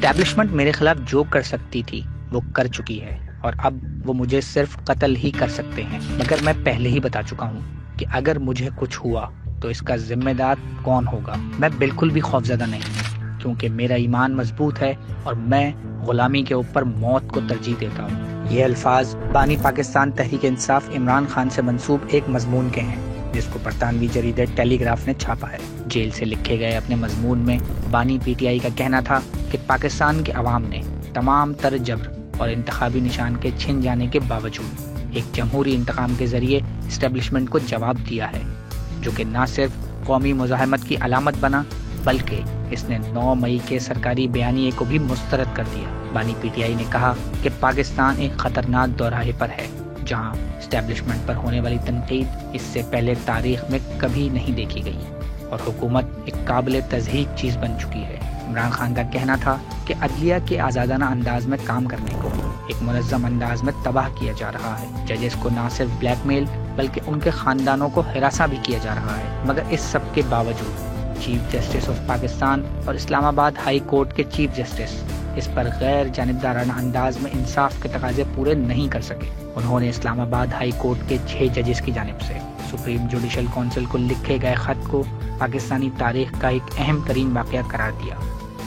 Establishment میرے خلاف جو کر سکتی تھی وہ کر چکی ہے اور اب وہ مجھے صرف قتل ہی کر سکتے ہیں، مگر میں پہلے ہی بتا چکا ہوں کہ اگر مجھے کچھ ہوا تو اس کا ذمہ دار کون ہوگا۔ میں بالکل بھی خوفزدہ نہیں ہوں کیونکہ میرا ایمان مضبوط ہے اور میں غلامی کے اوپر موت کو ترجیح دیتا ہوں۔ یہ الفاظ بانی پاکستان تحریک انصاف عمران خان سے منسوب ایک مضمون کے ہیں جس کو برطانوی جریدے ٹیلی گراف نے چھاپا ہے۔ جیل سے لکھے گئے اپنے مضمون میں بانی پی ٹی آئی کا کہنا تھا کہ پاکستان کے عوام نے تمام تر جبر اور انتخابی نشان کے چھن جانے کے باوجود ایک جمہوری انتقام کے ذریعے اسٹیبلشمنٹ کو جواب دیا ہے، جو کہ نہ صرف قومی مزاحمت کی علامت بنا بلکہ اس نے 9 مئی کے سرکاری بیانیے کو بھی مسترد کر دیا۔ بانی پی ٹی آئی نے کہا کہ پاکستان ایک خطرناک دوراہے پر ہے جہاں اسٹیبلشمنٹ پر ہونے والی تنقید اس سے پہلے تاریخ میں کبھی نہیں دیکھی گئی اور حکومت ایک قابل تضحیک چیز بن چکی ہے۔ عمران خان کا کہنا تھا کہ عدلیہ کے آزادانہ انداز میں کام کرنے کو ایک منظم انداز میں تباہ کیا جا رہا ہے۔ ججز کو نہ صرف بلیک میل بلکہ ان کے خاندانوں کو ہراساں بھی کیا جا رہا ہے، مگر اس سب کے باوجود چیف جسٹس آف پاکستان اور اسلام آباد ہائی کورٹ کے چیف جسٹس اس پر غیر جانبدارانہ انداز میں انصاف کے تقاضے پورے نہیں کر سکے۔ انہوں نے اسلام آباد ہائی کورٹ کے 6 ججز کی جانب سے سپریم جوڈیشل کونسل کو لکھے گئے خط کو پاکستانی تاریخ کا ایک اہم ترین واقعہ قرار دیا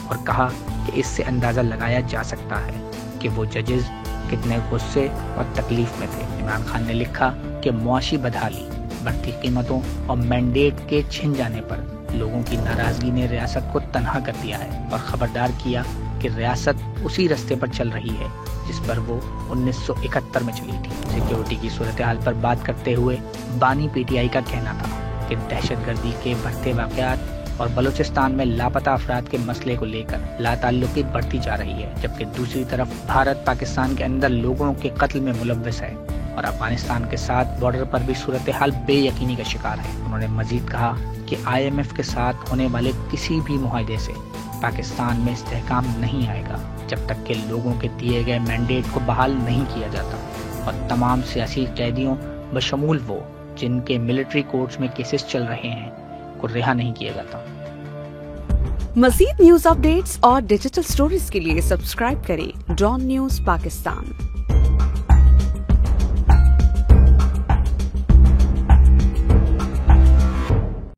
اور کہا کہ اس سے اندازہ لگایا جا سکتا ہے کہ وہ ججز کتنے غصے اور تکلیف میں تھے۔ عمران خان نے لکھا کہ معاشی بدحالی، بڑھتی قیمتوں اور مینڈیٹ کے چھن جانے پر لوگوں کی ناراضگی نے ریاست کو تنہا کر دیا ہے اور خبردار کیا کہ ریاست اسی راستے پر چل رہی ہے جس پر وہ 1971 میں چلی تھی۔ سیکیورٹی کی صورتحال پر بات کرتے ہوئے بانی پی ٹی آئی کا کہنا تھا کہ دہشت گردی کے بڑھتے واقعات اور بلوچستان میں لاپتہ افراد کے مسئلے کو لے کر لا تعلقی بڑھتی جا رہی ہے، جبکہ دوسری طرف بھارت پاکستان کے اندر لوگوں کے قتل میں ملوث ہے اور افغانستان کے ساتھ بارڈر پر بھی صورتحال بے یقینی کا شکار ہے۔ انہوں نے مزید کہا کہ آئی ایم ایف کے ساتھ ہونے والے کسی بھی معاہدے سے پاکستان میں استحکام نہیں آئے گا جب تک کہ لوگوں کے دیے گئے مینڈیٹ کو بحال نہیں کیا جاتا اور تمام سیاسی قیدیوں بشمول وہ جن کے ملٹری کورٹس میں کیسز چل رہے ہیں کو رہا نہیں کیا جاتا۔ مزید نیوز اپ ڈیٹس اور ڈیجیٹل سٹوریز کے لیے سبسکرائب کریں ڈان نیوز پاکستان۔